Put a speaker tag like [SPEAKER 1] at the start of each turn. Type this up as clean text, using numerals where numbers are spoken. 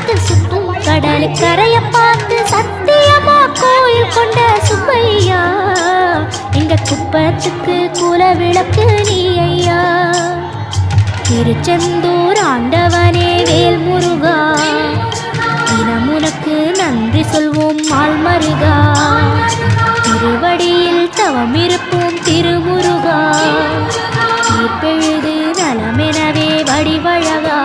[SPEAKER 1] பார்த்து சுத்தும் கடலுக்கரைய பார்த்து சத்தியமா கோயில் கொண்ட சுப்பையா எங்க குப்பத்துக்கு குல விளக்கு நீ ஐயா. திருச்செந்தூர் ஆண்டவனே வேல் முருகா தினம் உனக்கு நன்றி சொல்வோம் மால் மருகா. திருவடியில் தவம் இருப்போம் திருமுருகா தீர்ப்பெழுது நலமெனவே வடிவழகா.